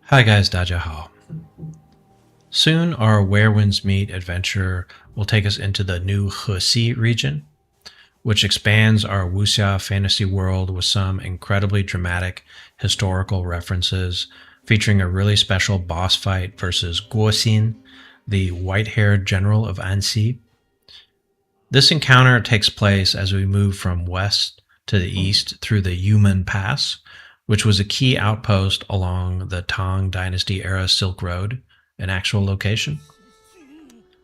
Hi guys, Dajahao. Soon our Where Winds Meet adventure will take us into the new Hexi region, which expands our wuxia fantasy world with some incredibly dramatic historical references, featuring a really special boss fight versus Guoxin, the white-haired general of Anxi. This encounter takes place as we move from west to the east through the Yumen Pass, which was a key outpost along the Tang Dynasty era Silk Road, an actual location.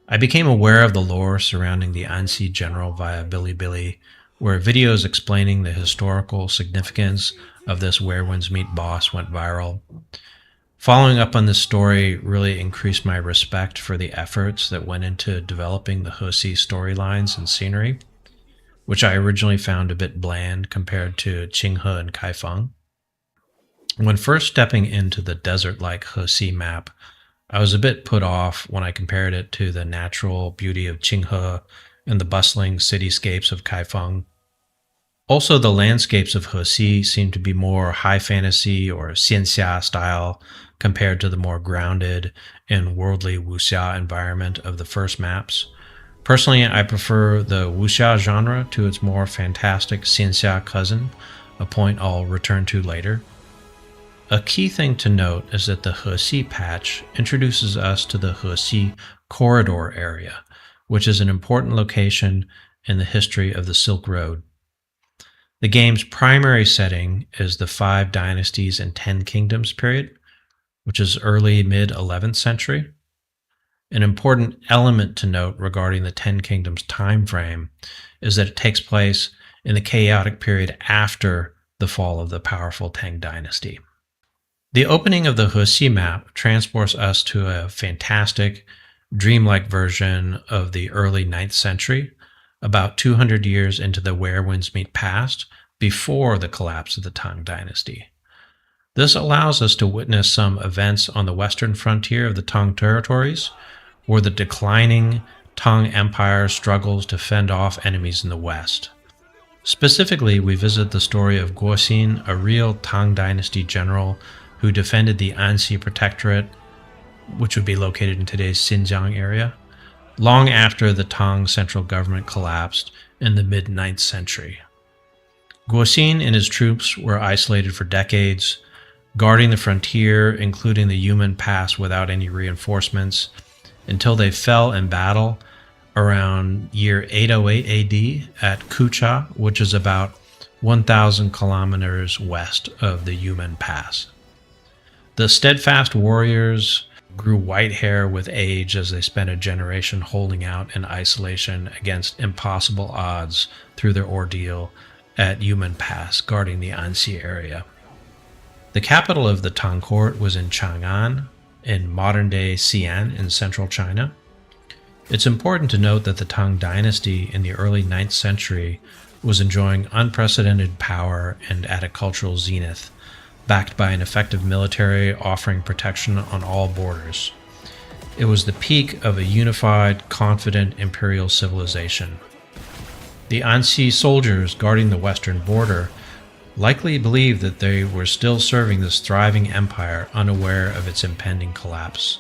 I became aware of the lore surrounding the Anxi general via Bilibili, where videos explaining the historical significance of this Where Winds Meet boss went viral. Following up on this story really increased my respect for the efforts that went into developing the Hexi storylines and scenery, which I originally found a bit bland compared to Qinghe and Kaifeng. When first stepping into the desert-like Hexi map, I was a bit put off when I compared it to the natural beauty of Qinghe and the bustling cityscapes of Kaifeng. Also, the landscapes of Hexi seem to be more high fantasy or xianxia style compared to the more grounded and worldly wuxia environment of the first maps. Personally, I prefer the wuxia genre to its more fantastic xianxia cousin, a point I'll return to later. A key thing to note is that the Hexi patch introduces us to the Hexi corridor area, which is an important location in the history of the Silk Road. The game's primary setting is the 5 Dynasties and 10 Kingdoms period, which is early mid-11th century. An important element to note regarding the 10 Kingdoms time frame is that it takes place in the chaotic period after the fall of the powerful Tang Dynasty. The opening of the Hexi map transports us to a fantastic, dreamlike version of the early 9th century, about 200 years into the Where Winds Meet past, before the collapse of the Tang Dynasty. This allows us to witness some events on the western frontier of the Tang territories, where the declining Tang Empire struggles to fend off enemies in the west. Specifically, we visit the story of Guoxin, a real Tang Dynasty general who defended the Anxi Protectorate, which would be located in today's Xinjiang area, long after the Tang central government collapsed in the mid-9th century. Guoxin and his troops were isolated for decades, guarding the frontier, including the Yumen Pass, without any reinforcements, until they fell in battle around year 808 AD at Kucha, which is about 1,000 kilometers west of the Yumen Pass. The steadfast warriors grew white hair with age as they spent a generation holding out in isolation against impossible odds through their ordeal at Yumen Pass, guarding the Anxi area. The capital of the Tang court was in Chang'an, in modern-day Xi'an in central China. It's important to note that the Tang Dynasty in the early 9th century was enjoying unprecedented power and at a cultural zenith, backed by an effective military offering protection on all borders. It was the peak of a unified, confident imperial civilization. The Anxi soldiers guarding the western border likely believed that they were still serving this thriving empire, unaware of its impending collapse.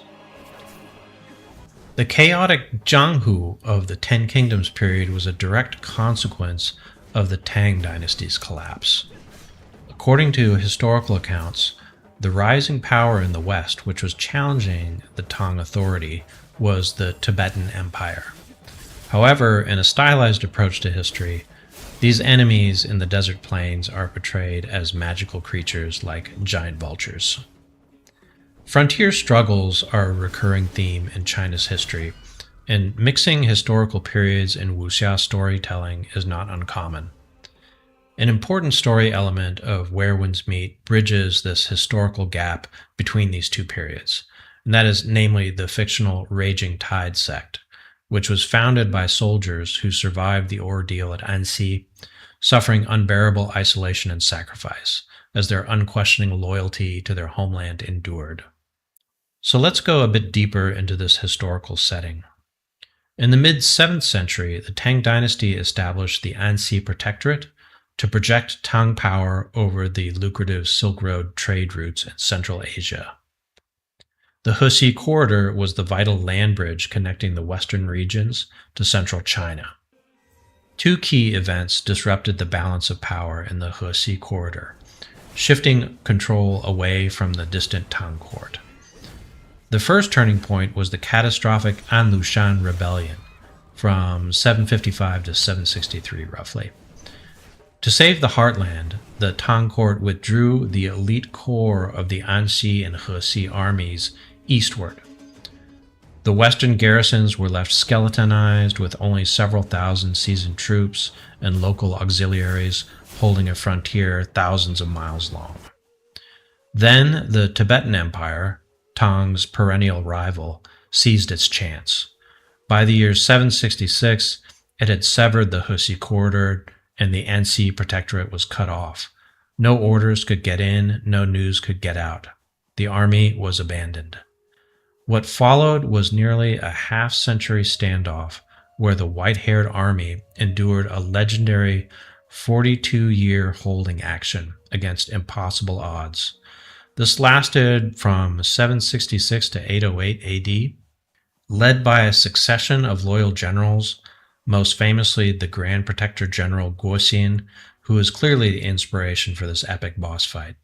The chaotic Jianghu of the 10 Kingdoms period was a direct consequence of the Tang Dynasty's collapse. According to historical accounts, the rising power in the west, which was challenging the Tang authority, was the Tibetan Empire. However, in a stylized approach to history, these enemies in the desert plains are portrayed as magical creatures like giant vultures. Frontier struggles are a recurring theme in China's history, and mixing historical periods in wuxia storytelling is not uncommon. An important story element of Where Winds Meet bridges this historical gap between these two periods, and that is namely the fictional Raging Tide sect, which was founded by soldiers who survived the ordeal at Anxi, suffering unbearable isolation and sacrifice, as their unquestioning loyalty to their homeland endured. So let's go a bit deeper into this historical setting. In the mid-7th century, the Tang Dynasty established the Anxi Protectorate to project Tang power over the lucrative Silk Road trade routes in Central Asia. The Hexi corridor was the vital land bridge connecting the western regions to central China. Two key events disrupted the balance of power in the Hexi corridor, shifting control away from the distant Tang court. The first turning point was the catastrophic Anlushan rebellion from 755 to 763 roughly. To save the heartland, the Tang court withdrew the elite core of the Anxi and Hexi armies eastward. The western garrisons were left skeletonized with only several thousand seasoned troops and local auxiliaries holding a frontier thousands of miles long. Then the Tibetan Empire, Tang's perennial rival, seized its chance. By the year 766, it had severed the Hexi corridor and the Anxi protectorate was cut off. No orders could get in, no news could get out. The army was abandoned. What followed was nearly a half-century standoff where the white-haired army endured a legendary 42-year holding action against impossible odds. This lasted from 766 to 808 AD, led by a succession of loyal generals, most famously the Grand Protector General Guoxin, who is clearly the inspiration for this epic boss fight.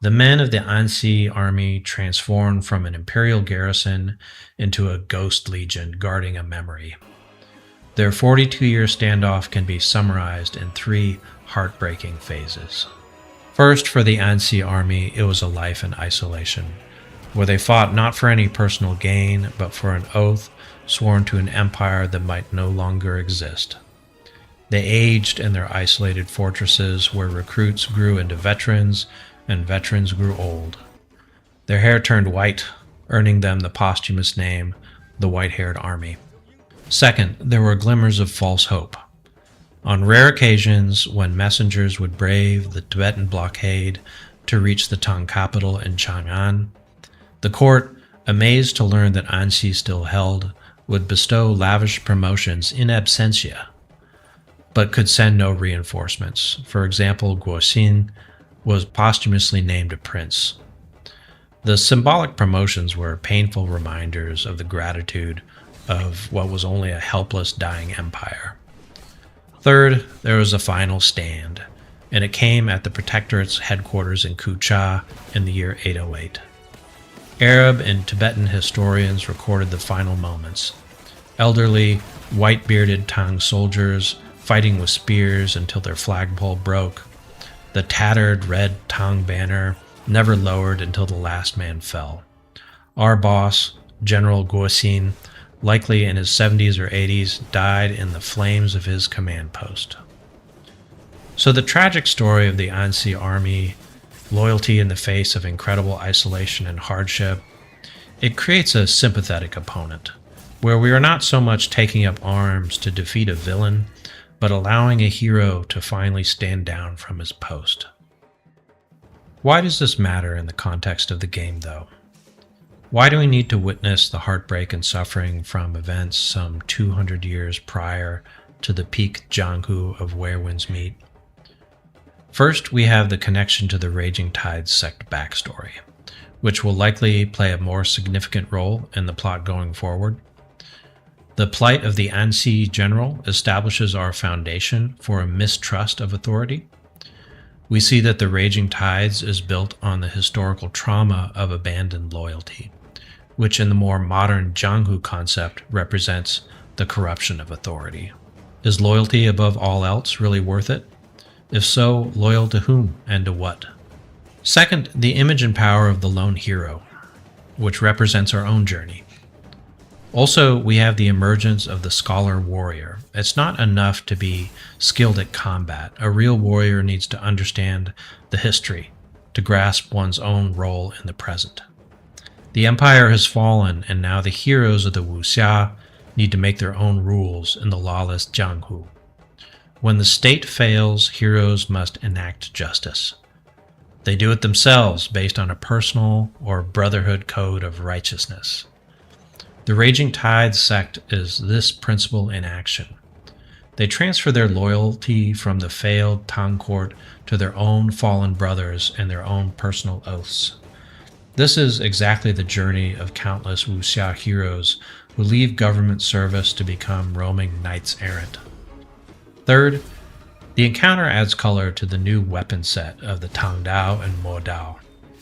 The men of the Anxi army transformed from an imperial garrison into a ghost legion guarding a memory. Their 42-year standoff can be summarized in three heartbreaking phases. First, for the Anxi army, it was a life in isolation, where they fought not for any personal gain, but for an oath sworn to an empire that might no longer exist. They aged in their isolated fortresses where recruits grew into veterans and veterans grew old. Their hair turned white, earning them the posthumous name, the White-Haired Army. Second, there were glimmers of false hope. On rare occasions, when messengers would brave the Tibetan blockade to reach the Tang capital in Chang'an, the court, amazed to learn that Anxi still held, would bestow lavish promotions in absentia, but could send no reinforcements. For example, Guoxin was posthumously named a prince. The symbolic promotions were painful reminders of the gratitude of what was only a helpless, dying empire. Third, there was a final stand, and it came at the Protectorate's headquarters in Kucha in the year 808. Arab and Tibetan historians recorded the final moments. Elderly, white-bearded Tang soldiers fighting with spears until their flagpole broke. The tattered red Tang banner never lowered until the last man fell. Our boss, General Guoxin, likely in his 70s or 80s, died in the flames of his command post. So the tragic story of the Anxi army, loyalty in the face of incredible isolation and hardship, it creates a sympathetic opponent, where we are not so much taking up arms to defeat a villain, but allowing a hero to finally stand down from his post. Why does this matter in the context of the game, though? Why do we need to witness the heartbreak and suffering from events some 200 years prior to the peak Jianghu of Where Winds Meet? First, we have the connection to the Raging Tides sect backstory, which will likely play a more significant role in the plot going forward. The plight of the Anxi general establishes our foundation for a mistrust of authority. We see that the Raging Tides is built on the historical trauma of abandoned loyalty, which in the more modern Jianghu concept represents the corruption of authority. Is loyalty above all else really worth it? If so, loyal to whom and to what? Second, the image and power of the lone hero, which represents our own journey. Also, we have the emergence of the scholar warrior. It's not enough to be skilled at combat. A real warrior needs to understand the history to grasp one's own role in the present. The empire has fallen, and now the heroes of the wuxia need to make their own rules in the lawless Jianghu. When the state fails, heroes must enact justice. They do it themselves based on a personal or brotherhood code of righteousness. The Raging Tides sect is this principle in action. They transfer their loyalty from the failed Tang court to their own fallen brothers and their own personal oaths. This is exactly the journey of countless wuxia heroes who leave government service to become roaming knights errant. Third, the encounter adds color to the new weapon set of the Tang Dao and Mo Dao,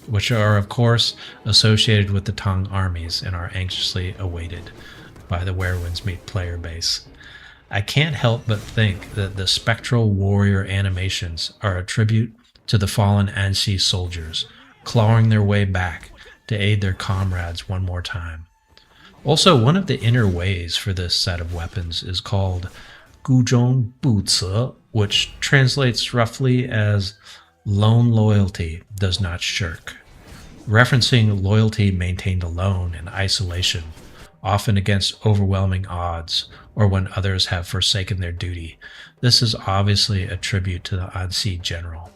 which are, of course, associated with the Tang armies and are anxiously awaited by the Where Winds Meet player base. I can't help but think that the spectral warrior animations are a tribute to the fallen Anxi soldiers, clawing their way back to aid their comrades one more time. Also, one of the inner ways for this set of weapons is called Guzhong Buci, which translates roughly as lone loyalty does not shirk, referencing loyalty maintained alone in isolation, often against overwhelming odds or when others have forsaken their duty. This is obviously a tribute to the Anxi general.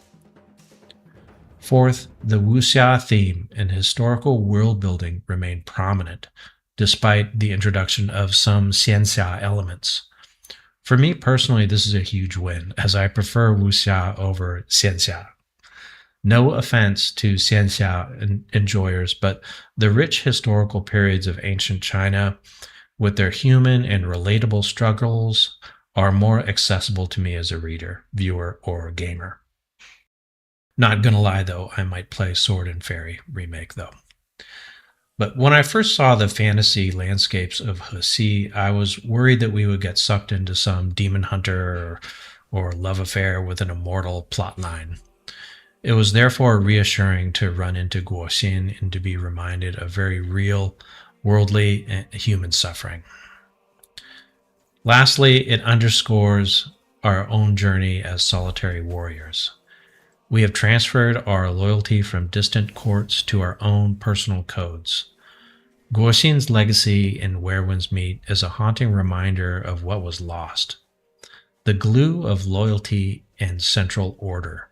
Fourth, the wuxia theme and historical world building remain prominent, despite the introduction of some xianxia elements. For me personally, this is a huge win, as I prefer wuxia over xianxia. No offense to xianxia enjoyers, but the rich historical periods of ancient China, with their human and relatable struggles, are more accessible to me as a reader, viewer, or gamer. Not gonna lie though, I might play Sword and Fairy Remake though. But when I first saw the fantasy landscapes of Hexi, I was worried that we would get sucked into some demon hunter or love affair with an immortal plotline. It was therefore reassuring to run into Guoxin and to be reminded of very real, worldly, and human suffering. Lastly, it underscores our own journey as solitary warriors. We have transferred our loyalty from distant courts to our own personal codes. Guoxin's legacy in Where Winds Meet is a haunting reminder of what was lost, the glue of loyalty and central order.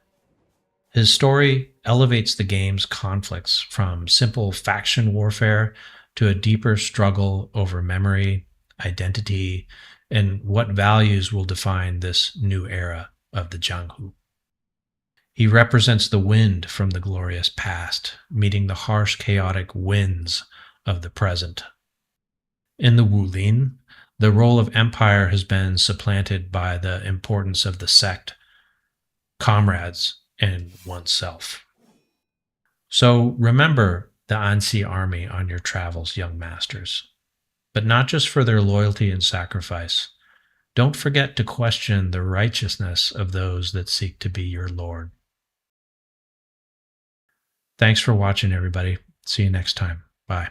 His story elevates the game's conflicts from simple faction warfare to a deeper struggle over memory, identity, and what values will define this new era of the Jianghu. He represents the wind from the glorious past, meeting the harsh, chaotic winds of the present. In the Wulin, the role of empire has been supplanted by the importance of the sect, comrades, and oneself. So remember the Anxi army on your travels, young masters, but not just for their loyalty and sacrifice. Don't forget to question the righteousness of those that seek to be your lord. Thanks for watching, everybody. See you next time. Bye.